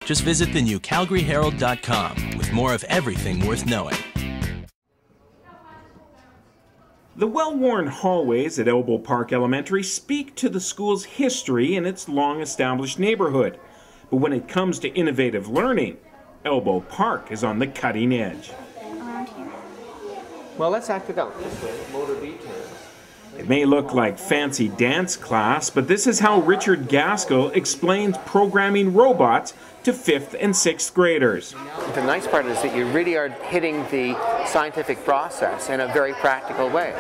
Just visit the new CalgaryHerald.com with more of everything worth knowing. The well-worn hallways at Elbow Park Elementary speak to the school's history in its long-established neighborhood. But when it comes to innovative learning, Elbow Park is on the cutting edge. Around here. Well, let's act it out this way. Motor B turn. It may look like fancy dance class, but this is how Richard Gaskell explains programming robots to 5th and 6th graders. The nice part is that you really are hitting the scientific process in a very practical way.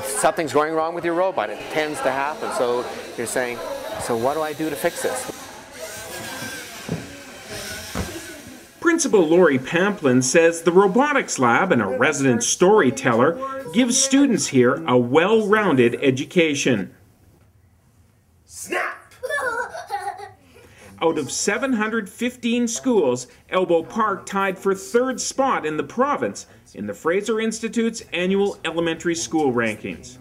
Something's going wrong with your robot. It tends to happen. So you're saying, so what do I do to fix this? Principal Lori Pamplin says the robotics lab and a resident storyteller gives students here a well-rounded education. Snap! Out of 715 schools, Elbow Park tied for 3rd spot in the province in the Fraser Institute's annual elementary school rankings.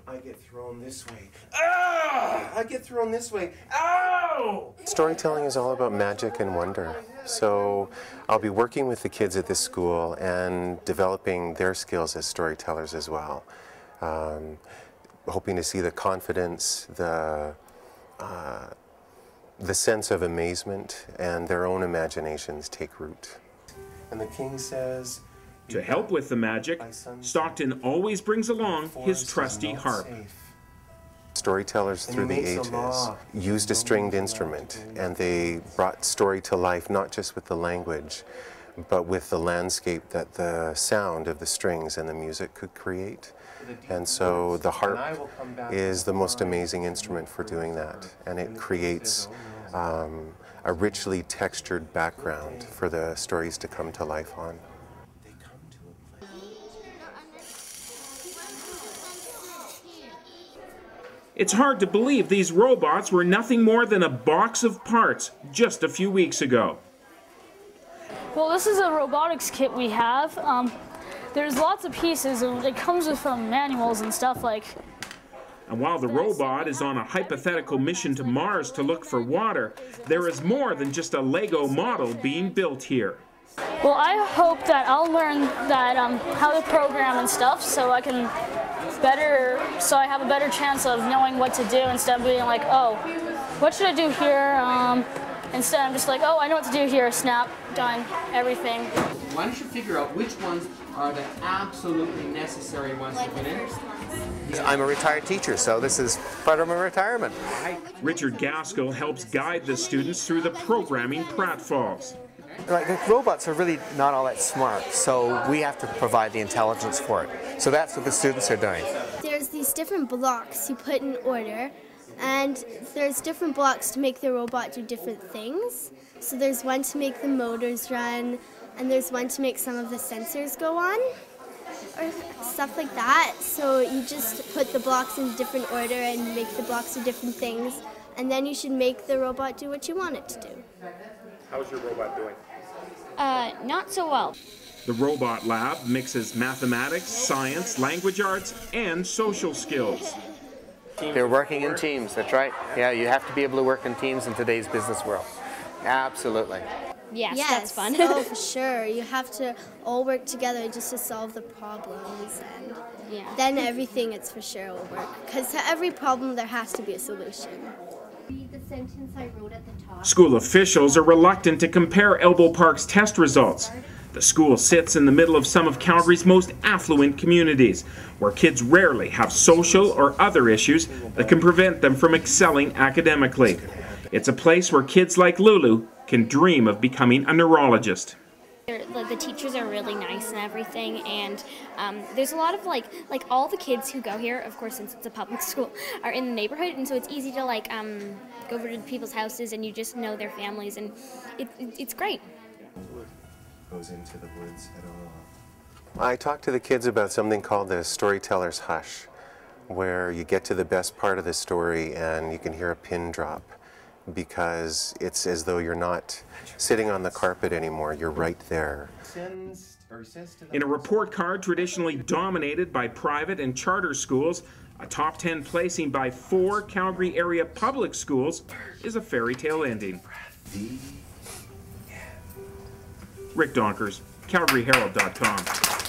I get thrown this way. Ah! I get thrown this way. Ow! Storytelling is all about magic and wonder. So I'll be working with the kids at this school and developing their skills as storytellers as well. Hoping to see the confidence, the sense of amazement and their own imaginations take root. And the king says, to help with the magic, Stockton always brings along his trusty harp. Storytellers through the ages used a stringed instrument, and they brought story to life not just with the language, but with the landscape that the sound of the strings and the music could create. And so the harp is the most amazing instrument for doing that, and it creates a richly textured background for the stories to come to life on. It's hard to believe these robots were nothing more than a box of parts just a few weeks ago. Well, this is a robotics kit we have. There's lots of pieces, and it comes with manuals and stuff like. And while the robot is on a hypothetical mission to Mars to look for water, there is more than just a Lego model being built here. Well, I hope that I'll learn that how to program and stuff, so I have a better chance of knowing what to do instead of being like, oh, what should I do here? Instead, I'm just like, oh, I know what to do here. Snap, done, everything. Why don't you figure out which ones are the absolutely necessary ones to put in? I'm a retired teacher, so this is part of my retirement. Richard Gaskell helps guide the students through the programming pratfalls. Like, the robots are really not all that smart, so we have to provide the intelligence for it. So that's what the students are doing. There's these different blocks you put in order, and there's different blocks to make the robot do different things. So there's one to make the motors run, and there's one to make some of the sensors go on, or stuff like that. So you just put the blocks in different order and make the blocks do different things, and then you should make the robot do what you want it to do. How's your robot doing? Not so well. The robot lab mixes mathematics, science, language arts, and social skills. They're working in teams, that's right. Yeah, you have to be able to work in teams in today's business world. Absolutely. Yes, that's fun. Oh, for sure. You have to all work together just to solve the problems, and then everything, it's for sure, will work. Because to every problem, there has to be a solution. Read the sentence I wrote at the top. School officials are reluctant to compare Elbow Park's test results. The school sits in the middle of some of Calgary's most affluent communities, where kids rarely have social or other issues that can prevent them from excelling academically. It's a place where kids like Lulu can dream of becoming a neurologist. The teachers are really nice and everything, and there's a lot of like all the kids who go here, of course since it's a public school, are in the neighborhood, and so it's easy to go over to people's houses and you just know their families, and it's great. Goes into the woods at all. I talked to the kids about something called the storyteller's hush, where you get to the best part of the story and you can hear a pin drop, because it's as though you're not sitting on the carpet anymore, you're right there. In a report card traditionally dominated by private and charter schools, a top 10 placing by 4 Calgary area public schools is a fairy tale ending. Rick Donkers, CalgaryHerald.com.